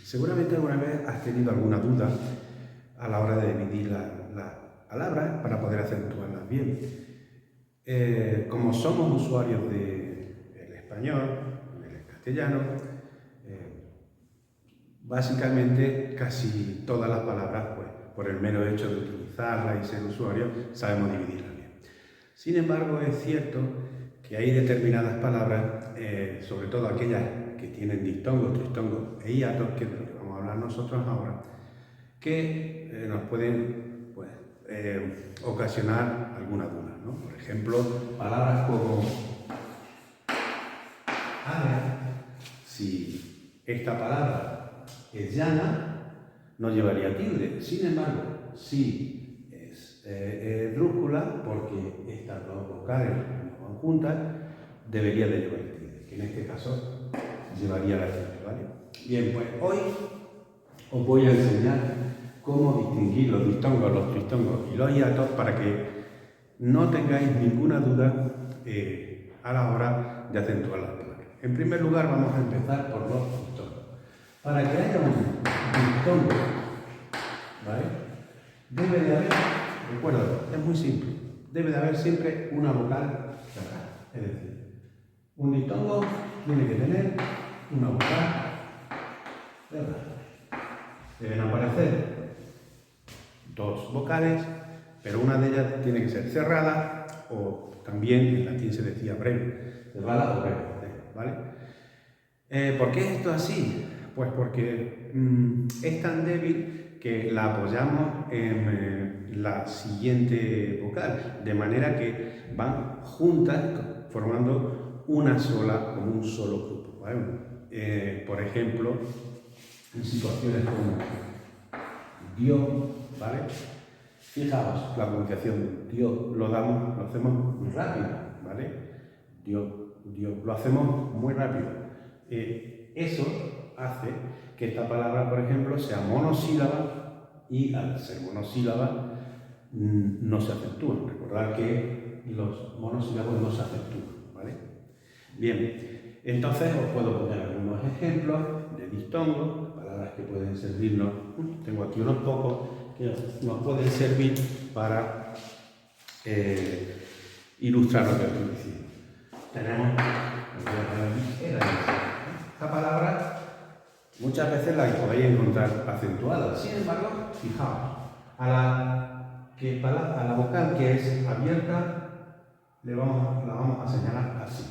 Seguramente alguna vez has tenido alguna duda a la hora de dividir las palabras para poder acentuarlas bien. Como somos usuarios del español, del castellano, básicamente casi todas las palabras, pues, por el mero hecho de utilizarlas y ser usuarios, sabemos dividirlas bien. Sin embargo, es cierto que hay determinadas palabras, sobre todo aquellas que tienen diptongos, triptongos e hiatos, que es de lo que vamos a hablar nosotros ahora, que nos pueden, pues, ocasionar alguna duda, ¿no? Por ejemplo, palabras como área. Si esta palabra es llana, no llevaría tilde. Sin embargo, si es drújula, porque estas dos vocales no van juntas, debería de llevar tilde, que en este caso llevaría la tilde, ¿vale? Bien, pues hoy os voy a enseñar cómo distinguir los diptongos, los triptongos y los hiatos para que no tengáis ninguna duda a la hora de acentuar las palabras. En primer lugar, vamos a empezar por los diptongos. Para que haya un diptongo, ¿vale?, debe de haber, recuerda, es muy simple, debe de haber siempre una vocal cerrada. Es decir, un diptongo tiene que tener una vocal cerrada. Deben aparecer dos vocales, pero una de ellas tiene que ser cerrada, o también en latín se decía breve, cerrada o breve, ¿vale? ¿Por qué es esto así? Pues porque es tan débil que la apoyamos en la siguiente vocal, de manera que van juntas formando una sola, como un solo grupo, ¿vale? Por ejemplo, en situaciones como Dios, ¿vale? Fijaos, la pronunciación Dios lo hacemos muy rápido, ¿vale? Dios, lo hacemos muy rápido. Eso hace que esta palabra, por ejemplo, sea monosílaba, y al ser monosílaba no se acentúa. Recordad que los monosílabos no se acentúan, ¿vale? Bien, entonces os puedo poner algunos ejemplos de diptongos, palabras que pueden servirnos. Tengo aquí unos pocos que nos pueden servir para ilustrar lo que estoy diciendo. Tenemos esta palabra, muchas veces la podéis encontrar acentuada. Sin embargo, fijaos, a la vocal que es abierta la vamos a señalar así,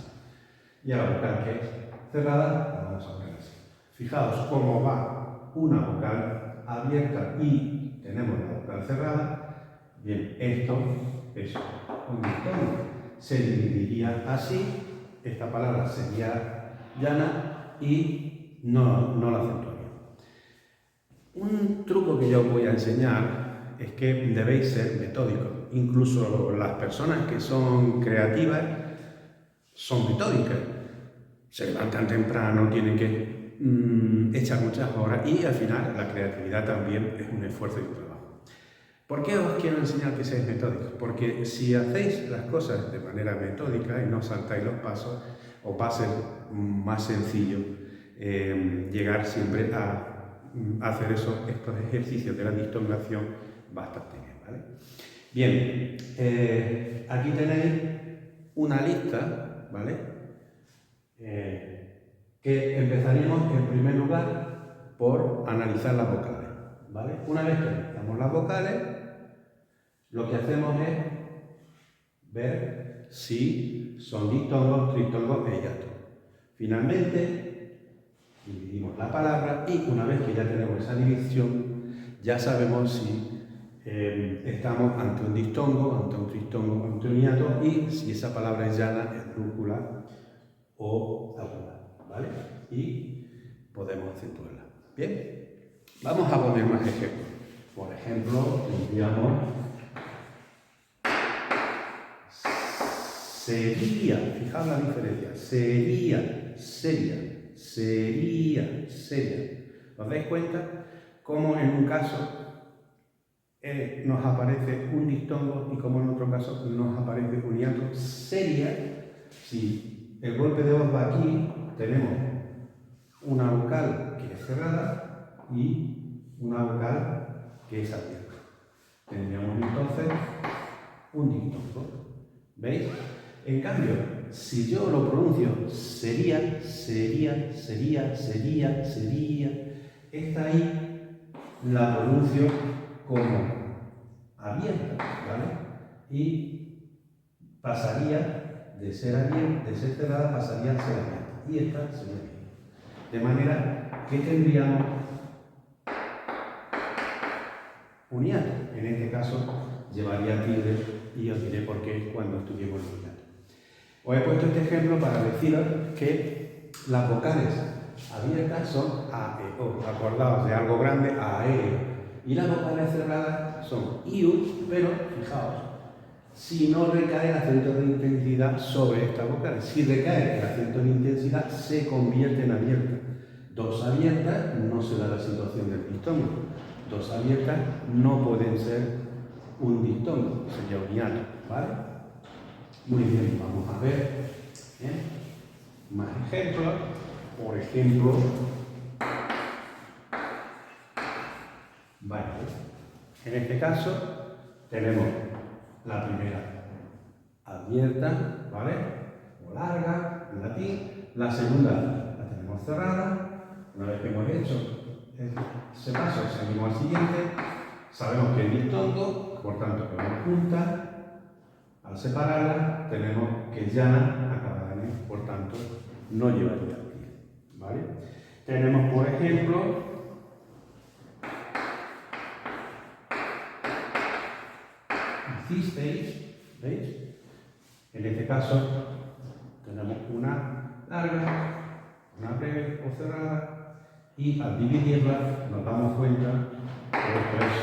y a la vocal que es cerrada la vamos a poner así. Fijaos cómo va una vocal abierta y tenemos la vocal cerrada. Bien, esto es un diptongo. Se dividiría así, esta palabra sería llana y no la acentuaría. Un truco que yo os voy a enseñar es que debéis ser metódicos. Incluso las personas que son creativas son metódicas. Se levantan temprano, tienen que echar muchas horas, y al final la creatividad también es un esfuerzo y un trabajo. ¿Por qué os quiero enseñar que seáis metódicos? Porque si hacéis las cosas de manera metódica y no saltáis los pasos, os va a ser más sencillo llegar siempre a hacer estos ejercicios de la dictongación bastante bien, ¿vale? Bien, aquí tenéis una lista, ¿vale? Que empezaríamos en primer lugar por analizar las vocales, ¿vale? Una vez que analizamos las vocales, lo que hacemos es ver si son diptongos, triptongos e hiatos. Finalmente, dividimos la palabra, y una vez que ya tenemos esa división, ya sabemos si estamos ante un diptongo, ante un triptongo, ante un hiato, y si esa palabra es llana, es drújula o aguda, ¿vale? Y podemos acentuarla. Bien, vamos a poner más ejemplos. Por ejemplo, tendríamos sería, fijaos la diferencia, sería, seria, sería, seria. ¿Os dais cuenta cómo en un caso nos aparece un diptongo y como en otro caso nos aparece un hiato? Seria, si el golpe de voz va aquí, tenemos una vocal que es cerrada, y una vocal que es abierta. Tendríamos entonces un diptongo. ¿Veis? En cambio, si yo lo pronuncio sería, esta I la pronuncio como abierta, ¿vale? Y pasaría de ser abierta, de ser cerrada, pasaría a ser abierta. Y esta sería abierta. De manera que tendríamos un hiato. En este caso llevaría tilde y os diré por qué cuando estudiemos los hiatos. Os he puesto este ejemplo para deciros que las vocales abiertas son A, E, O. Acordaos de algo grande, A, E. Y las vocales cerradas son I, U, pero fijaos, si no recae el acento de intensidad sobre estas vocales. Si recae el acento de intensidad, se convierte en abierta. Dos abiertas no se da la situación del diptongo. Dos abiertas no pueden ser un diptongo, sería un hiato, ¿vale? Muy bien, vamos a ver más ejemplos. Por ejemplo, vale, en este caso tenemos la primera abierta, ¿vale? O larga, en latín. La segunda la tenemos cerrada. Una vez que hemos hecho ese paso, seguimos al siguiente. Sabemos que es diptongo, por tanto que vamos juntas. Al separarla, tenemos que llana acabada en E, por tanto, no llevaría tilde, ¿vale? Tenemos, por ejemplo, hicisteis, ¿veis? En este caso, tenemos una larga, una breve o cerrada, y al dividirla nos damos cuenta que esto es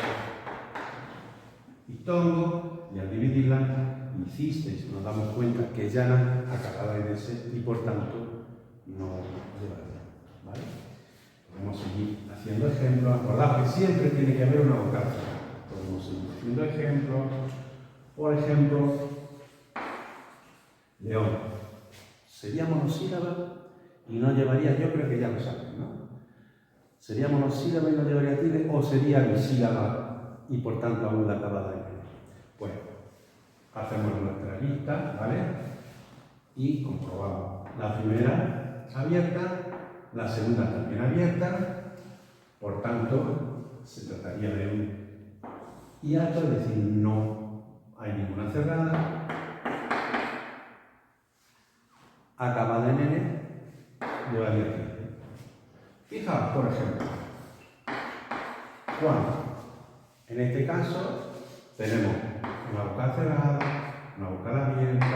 diptongo, y al dividirla hicisteis, nos damos cuenta que llana acabada en S y por tanto no llevaría, ¿vale? Podemos seguir haciendo ejemplos. Acordad que siempre tiene que haber una vocal. Podemos seguir haciendo ejemplos. Por ejemplo, león. Sería monosílaba y no llevaría, yo creo que ya lo saben, ¿no? ¿Sería monosílaba y no llevaría tilde o sería bisílaba y por tanto aguda acabada en N? Pues hacemos nuestra lista, ¿vale? Y comprobamos. La primera abierta, la segunda también abierta, por tanto se trataría de un hiato, es decir, no hay ninguna cerrada. Acabada en N, llevaría tilde. Fijaos, por ejemplo, cuando en este caso tenemos una vocal cerrada, una vocal abierta,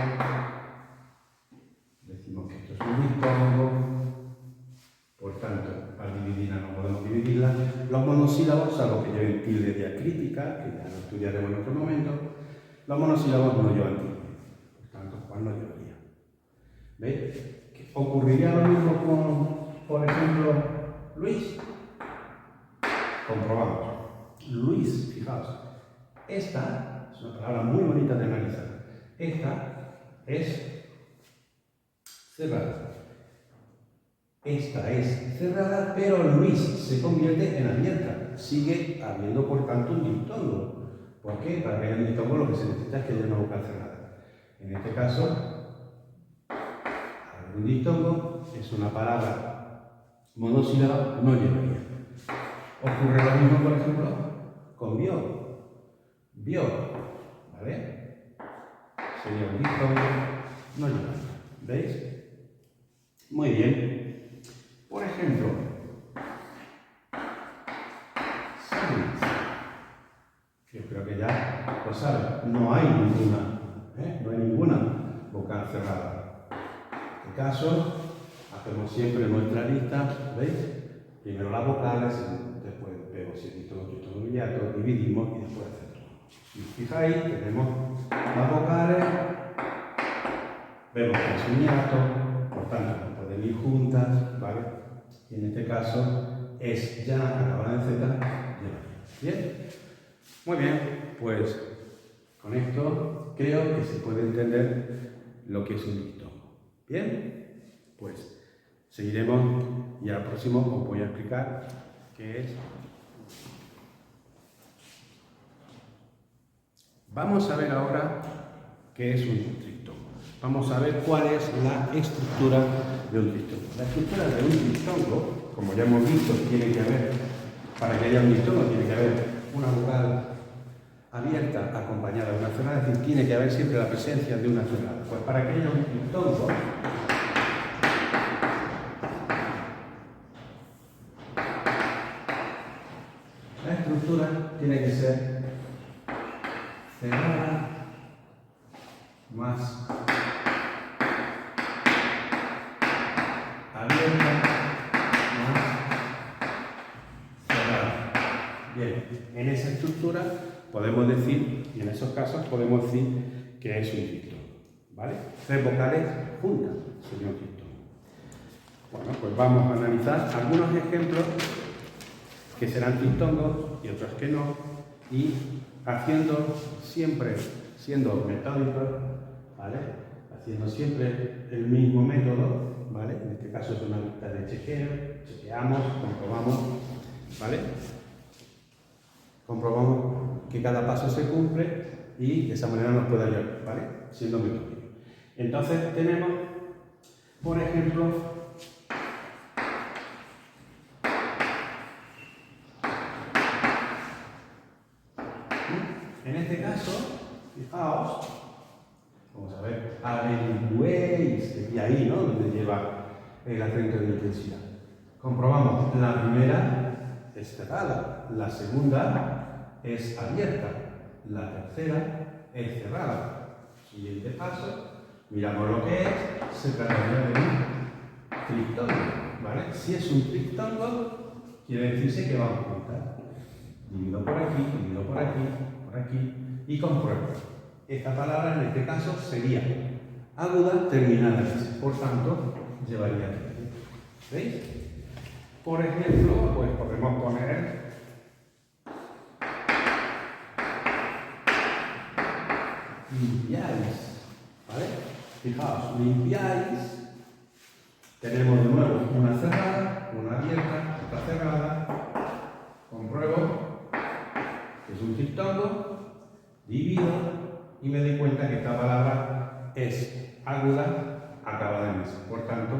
decimos que esto es un diptongo, por tanto, al dividirla no podemos dividirla. Los monosílabos, salvo que lleven tilde diacrítica, que ya lo estudiaremos en otro momento, los monosílabos no llevan tilde, por tanto, ¿cuál no llevaría? ¿Veis? ¿Ocurriría lo mismo con, por ejemplo, Luis? Comprobamos. Luis, fijaos, esta es una palabra muy bonita de analizar. Esta es cerrada. Esta es cerrada, pero Luis se convierte en abierta. Sigue habiendo, por tanto, un diptongo. ¿Por qué? Para que haya un diptongo lo que se necesita es que haya una vocal cerrada. En este caso, un diptongo es una palabra monosílaba, no llevaría. Ocurre lo mismo, por ejemplo, con vio. Vio, ¿vale? Sería un diptongo, no llevaría. ¿Veis? Muy bien. Por ejemplo, sándwich. Yo creo que ya lo saben. No hay ninguna vocal cerrada. En este caso, hacemos siempre nuestra lista, ¿veis? Primero las vocales, después vemos si es diptongo, hiato, dividimos y después hacemos. Si os fijáis, tenemos las vocales, vemos que es un hiato, por tanto no pueden ir juntas, ¿vale? Y en este caso es ya acabada en Z, lleva. ¿Bien? Muy bien, pues con esto creo que se puede entender lo que es un diptongo. ¿Bien? Pues seguiremos y al próximo os voy a explicar que es... Vamos a ver ahora qué es un triptongo. Vamos a ver cuál es la estructura de un triptongo. La estructura de un triptongo, como ya hemos visto, tiene que haber, para que haya un triptongo, tiene que haber una vocal abierta acompañada de una cerrada, es decir, tiene que haber siempre la presencia de una cerrada. Pues para que haya un triptongo, la estructura tiene que ser cerrada más abierta más cerrada. Bien, en esa estructura podemos decir, y en esos casos podemos decir que es un triptongo, ¿vale? Tres vocales juntas sería un triptongo. Bueno, pues vamos a analizar algunos ejemplos que serán triptongos y otros que no, y haciendo siempre, siendo metódicos, ¿vale? Haciendo siempre el mismo método, ¿vale? En este caso es una lista de chequeo, chequeamos, comprobamos, ¿vale? Comprobamos que cada paso se cumple y de esa manera nos puede ayudar, ¿vale? Siendo metódicos. Entonces tenemos, por ejemplo, en este caso, fijaos, vamos a ver, averigüéis, y ahí, ¿no? Donde lleva el acento de intensidad. Comprobamos, la primera es cerrada, la segunda es abierta, la tercera es cerrada. Siguiente paso, miramos lo que es, se trataría de un triptongo, ¿vale? Si es un triptongo, quiere decirse que vamos a juntar. Divido por aquí, divido por aquí, por aquí, y compruebo. Esta palabra en este caso sería aguda terminada en S, por tanto, llevaría aquí. ¿Veis? Por ejemplo, pues podemos poner limpiáis, ¿vale? Fijaos, limpiáis, tenemos de nuevo una cerrada, una abierta, otra cerrada, compruebo que es un triptongo, divido y me doy cuenta que esta palabra es aguda acabada en S, por tanto,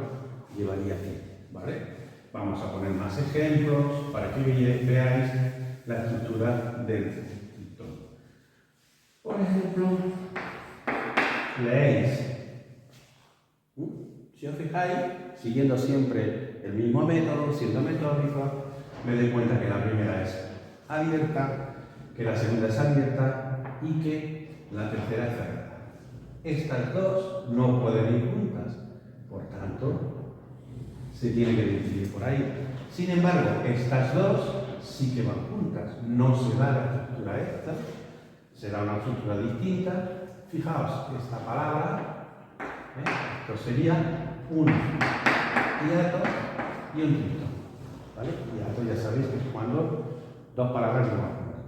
llevaría aquí, ¿vale? Vamos a poner más ejemplos para que veáis la estructura del triptongo. Por ejemplo, leéis. Si os fijáis, siguiendo siempre el mismo método, siendo metódico, me doy cuenta que la primera es abierta, que la segunda es abierta y que la tercera es cerrada. Estas dos no pueden ir juntas, por tanto, se tiene que dividir por ahí. Sin embargo, estas dos sí que van juntas. No se da la estructura esta, se da una estructura distinta. Fijaos, esta palabra, esto sería un hiato y un triptongo, ¿vale? Hiato ya sabéis que es cuando dos palabras no van juntas.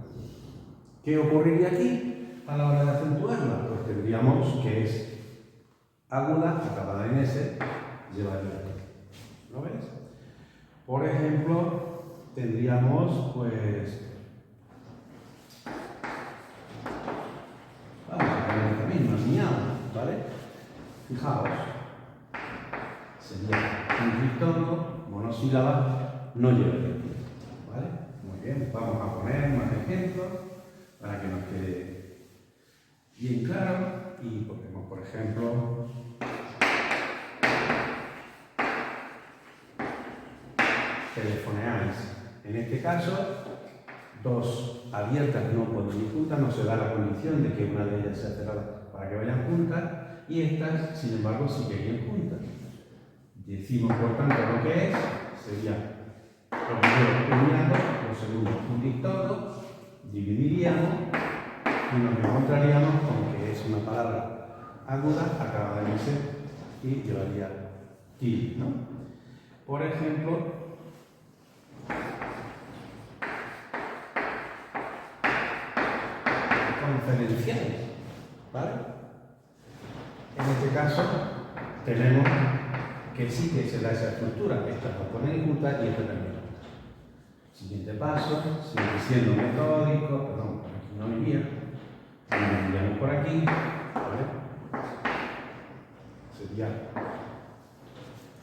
¿Qué ocurriría aquí a la hora de acentuarla? Pues tendríamos que es aguda, acabada en S, llevaría aquí. ¿Lo ves? Por ejemplo, tendríamos, pues, vamos a poner esta misma, miau, ¿vale? Fijaos, sería un triptongo, monosílaba, no llevaría aquí, ¿vale? Muy bien, vamos a poner más ejemplos para que nos quede bien claro y ponemos, por ejemplo, telefoneáis. En este caso, dos abiertas no pueden ir juntas, no se da la condición de que una de ellas sea cerrada para que vayan juntas, y estas, sin embargo, sí que irían juntas. Decimos, por tanto, lo que es, sería lo primero un hiato, lo segundo un triptongo, dividiríamos y nos encontraríamos con que es una palabra aguda, acabada en S y llevaría til, ¿no? Por ejemplo, conferenciales, ¿vale? En este caso tenemos que sí que se da esa estructura, estas dos ponen juntas y esta también. Si Siguiente paso, sigue siendo metódico, perdón, por aquí no iría, iríamos por aquí, ¿vale? Sería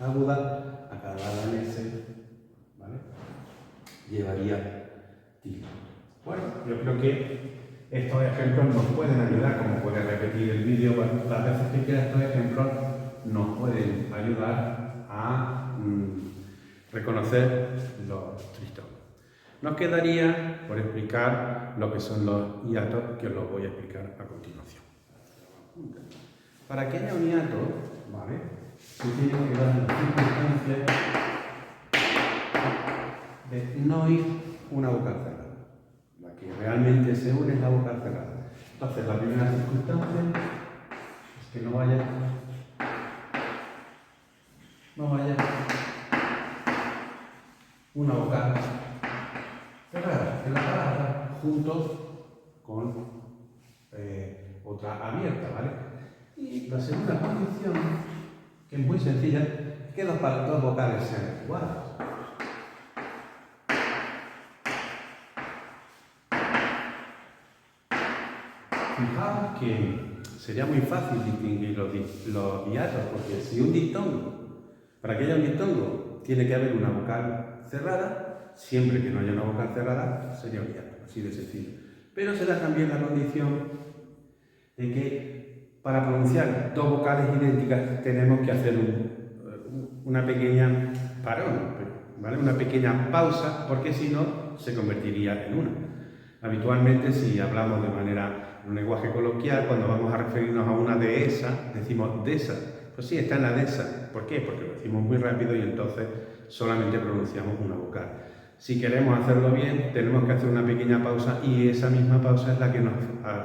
aguda, acabada en S, ¿vale? Llevaría tilde. Bueno, yo creo que estos ejemplos nos pueden ayudar, como puede repetir el vídeo las veces que quiera, estos ejemplos nos pueden ayudar a reconocer los tristongos. Nos quedaría por explicar lo que son los hiatos, que os los voy a explicar a continuación. Para que haya un hiato, ¿vale? Se tiene que dar la circunstancia de no ir una vocal cerrada. La que realmente se une es la vocal cerrada. Entonces, la primera circunstancia es que no vaya una vocal cerrada en la palabra junto con otra abierta, ¿vale? Y la segunda condición, que es muy sencilla, es que dos vocales sean iguales. Fijaos que sería muy fácil distinguir los hiatos, porque si un diptongo, para que haya un diptongo, tiene que haber una vocal cerrada, siempre que no haya una vocal cerrada, sería un hiato, así de sencillo. Pero se da también la condición de que para pronunciar dos vocales idénticas tenemos que hacer una pequeña parón, ¿vale? Una pequeña pausa, porque si no se convertiría en una. Habitualmente, si hablamos de manera, en un lenguaje coloquial, cuando vamos a referirnos a una dehesa, decimos dehesa. Pues sí, está en la dehesa. ¿Por qué? Porque lo decimos muy rápido y entonces solamente pronunciamos una vocal. Si queremos hacerlo bien, tenemos que hacer una pequeña pausa y esa misma pausa es la que nos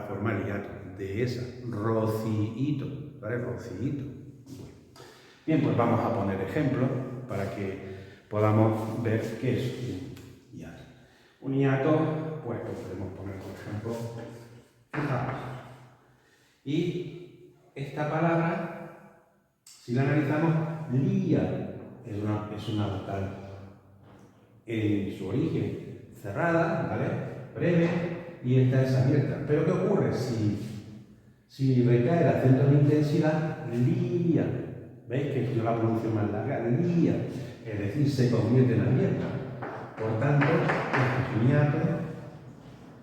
forma el hiato. Dehesa, rociíto, ¿vale? Rociíto. Bien, pues vamos a poner ejemplos para que podamos ver qué es un hiato. Un hiato, pues podemos poner, por ejemplo, fijaos. Y esta palabra, si la analizamos, lía es una vocal en su origen cerrada, ¿vale? Breve, y esta es abierta. Pero ¿qué ocurre si recae el acento de intensidad? Lía. ¿Veis que yo la pronuncio más larga? Lía. Es decir, se convierte en abierta. Por tanto, este es un hiato,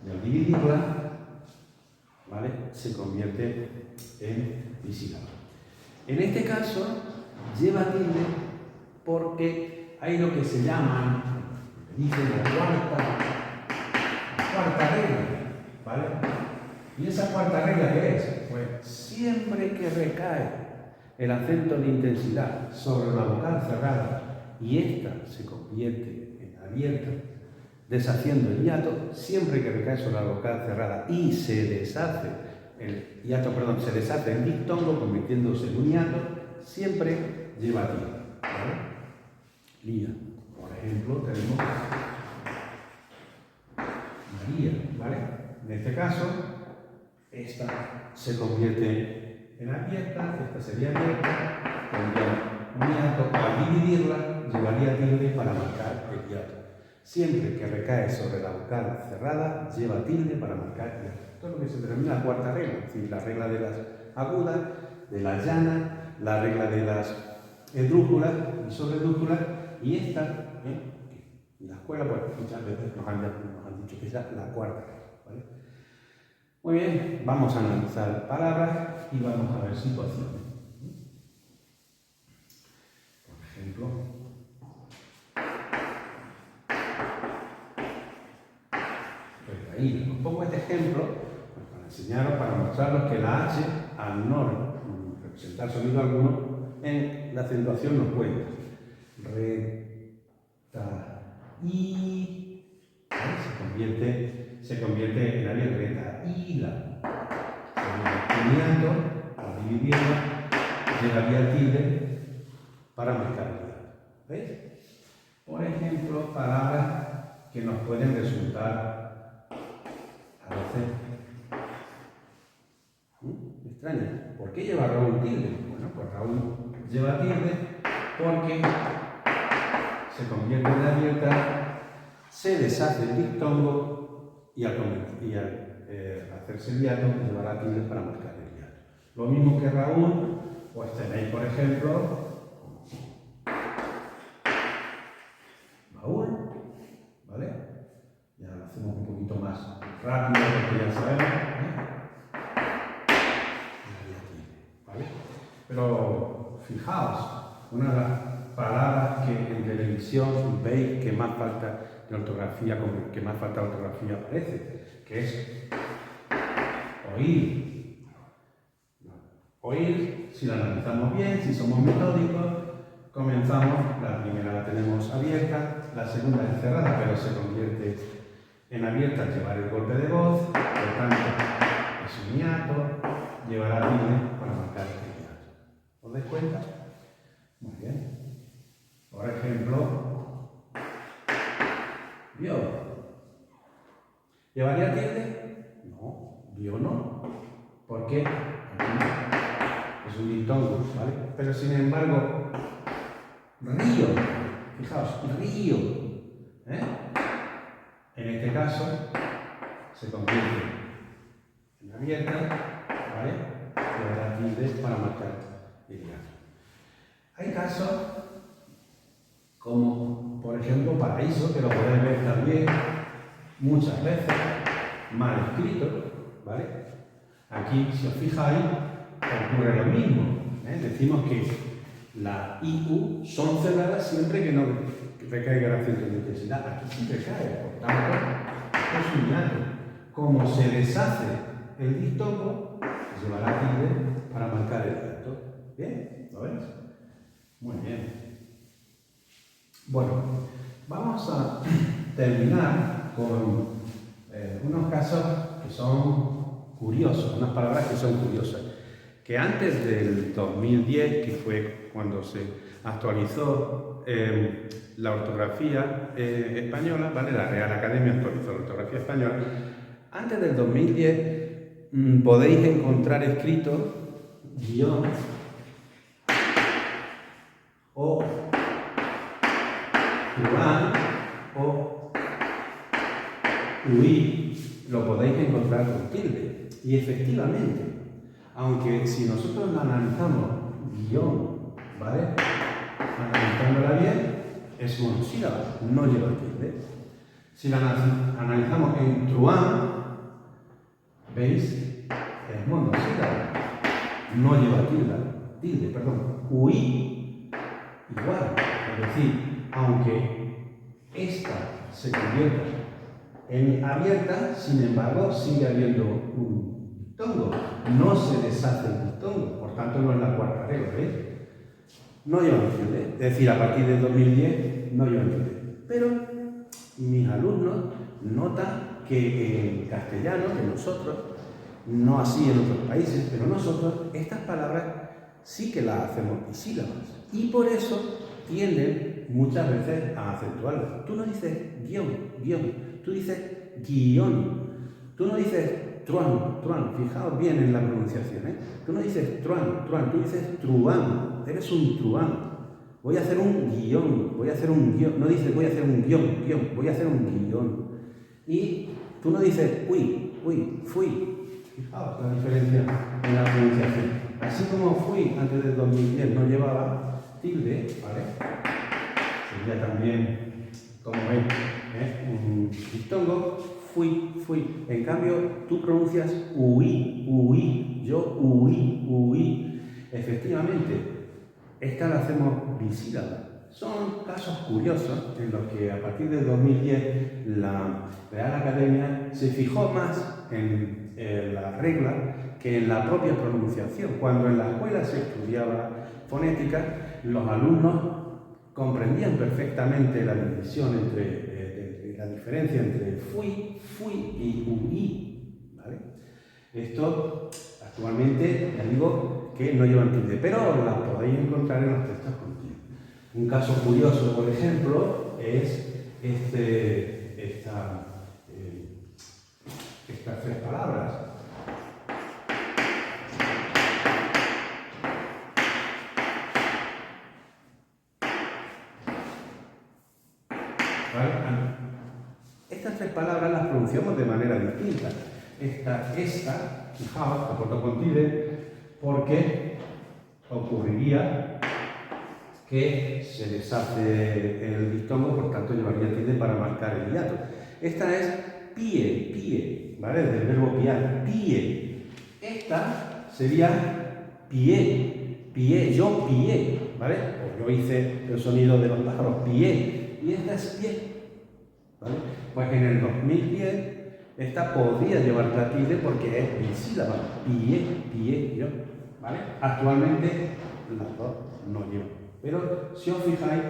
y al dividirla, ¿vale? Se convierte en bisílaba. En este caso, lleva tilde porque hay lo que se llama, dice la cuarta regla, ¿vale? ¿Y esa cuarta regla qué es? Pues siempre que recae el acento de intensidad sobre la vocal cerrada y esta se convierte en abierta, deshaciendo el hiato, siempre que recae sobre la vocal cerrada y se deshace el hiato, perdón, se deshace el diptongo convirtiéndose en un hiato, siempre lleva tilde, ¿vale? Lía. Por ejemplo, tenemos María, ¿vale? En este caso, esta se convierte en abierta, esta sería abierta, tendría un hiato, al dividirla, llevaría tilde para marcar el hiato. Siempre que recae sobre la vocal cerrada, lleva tilde para marcar el hiato. Esto es lo que se denomina la cuarta regla, es decir, la regla de las agudas, de las llanas, la regla de las esdrújulas y sobredrújulas, y esta, en la escuela, pues muchas veces nos han dicho que es la cuarta regla, ¿vale? Muy bien, vamos a analizar palabras y vamos a ver situaciones. Por ejemplo, recaída. Os pongo este ejemplo para enseñaros, para mostraros que la H, al no representar sonido alguno, en la acentuación nos cuenta. Se convierte en área reta y la uniendo al dividirla llevaría tilde para marcar el hiato. ¿Veis? Por ejemplo, palabras que nos pueden resultar a veces extrañas. ¿Por qué lleva Raúl tilde? Bueno, pues Raúl lleva tilde porque se convierte en abierta se deshace el diptongo y al hacerse el hiato llevará tilde para marcar el hiato. Lo mismo que Raúl, pues tenéis, por ejemplo, Raúl, ¿vale? Ya lo hacemos un poquito más rápido porque ya sabemos, ¿vale? Pero fijaos, una de las palabras que en televisión veis que más falta de ortografía, que más falta de ortografía aparece, que es oír. Oír, si la analizamos bien, si somos metódicos, comenzamos, la primera la tenemos abierta, la segunda es cerrada, pero se convierte en abierta al llevar el golpe de voz, por lo tanto es un hiato, llevará tilde para marcar el hiato. ¿Os dais cuenta? Muy bien. Por ejemplo, vio. ¿Llevaría tilde? No, vio no. ¿Por qué? Aquí es un diptongo, ¿vale? Pero sin embargo, río, fijaos, río, en este caso se convierte en abierta, ¿vale? Llevará tilde para marcar el hiato. Hay casos como, por ejemplo, paraíso, que lo podéis ver también muchas veces, mal escrito, ¿vale? Aquí, si os fijáis, ocurre lo mismo. Decimos que la IU son cerradas siempre que no recaiga el acento de intensidad. Aquí sí recae, por tanto, es un hiato. Como se deshace el diptongo, llevará tilde para marcar el hiato. ¿Bien? ¿Lo veis? Muy bien. Bueno, vamos a terminar con unos casos que son curiosos, unas palabras que son curiosas. Que antes del 2010, que fue cuando se actualizó la ortografía española, ¿vale? La Real Academia actualizó la ortografía española. Antes del 2010 podéis encontrar escrito guión o plural o UI, lo podéis encontrar con tilde. Y efectivamente, aunque si nosotros la analizamos guión, ¿vale? Analizándola bien, es monosílaba, no lleva tilde. Si la analizamos en truán, ¿veis? Es monosílaba, no lleva tilde, perdón. UI, igual. Es decir, aunque esta se convierta en abierta, sin embargo, sigue habiendo un diptongo. No se deshace el diptongo, por tanto no es la cuarta regla, ¿veis? No llevan tilde, es decir, a partir del 2010 no llevan tilde. Pero mis alumnos notan que en castellano, que nosotros, no así en otros países, pero nosotros, estas palabras sí que las hacemos bisílabas. Y por eso tienden muchas veces a acentuarlas. Tú no dices guión, tú dices guión. Tú no dices truán, fijaos bien en la pronunciación, Tú no dices truán, tú dices truán, eres un truán. Voy a hacer un guión, no dices voy a hacer un guión, voy a hacer un guión. Y tú no dices fui. Fijaos la diferencia en la pronunciación. Así como fui antes del 2010 no llevaba tilde, ¿vale? Sería también, como veis, un diptongo, fui. En cambio, tú pronuncias huí, yo huí. Efectivamente, esta la hacemos bisílaba. Son casos curiosos en los que a partir del 2010 la Real Academia se fijó más en la regla que en la propia pronunciación. Cuando en la escuela se estudiaba fonética, los alumnos comprendían perfectamente la división entre la diferencia entre fui y huí, ¿vale? Esto actualmente ya digo que no llevan tilde, pero las podéis encontrar en los textos con tilde. Un caso curioso, por ejemplo, es estas tres palabras. ¿Vale? estas tres palabras las pronunciamos de manera distinta. Esta, fijaos, aporto con tilde, porque ocurriría que se deshace el diptongo, por tanto llevaría tilde para marcar el hiato. Esta es pie, ¿vale? Del verbo piar, pie. Esta sería pie, yo pie, ¿vale? Pues yo hice el sonido de los pájaros, pie, y esta es pie, ¿vale? Pues en el 2010 esta podría llevar la tilde porque es bisílaba, pie, yo, ¿vale? Actualmente las dos no llevan. Pero si os fijáis,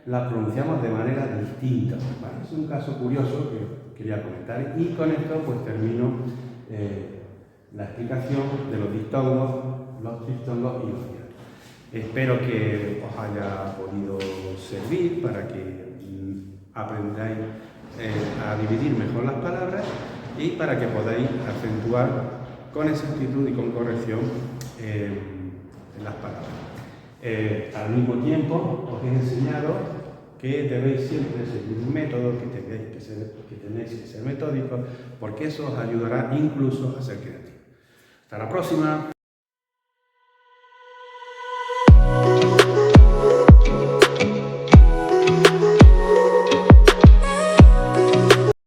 la pronunciamos de manera distinta, ¿vale? Es un caso curioso que quería comentar y con esto pues termino la explicación de los diptongos, los triptongos y los hiatos. Espero que os haya podido servir para que aprendáis a dividir mejor las palabras y para que podáis acentuar con exactitud y con corrección las palabras. Al mismo tiempo os he enseñado que debéis siempre seguir un método, que tenéis que ser metódicos, porque eso os ayudará incluso a ser creativos. Hasta la próxima.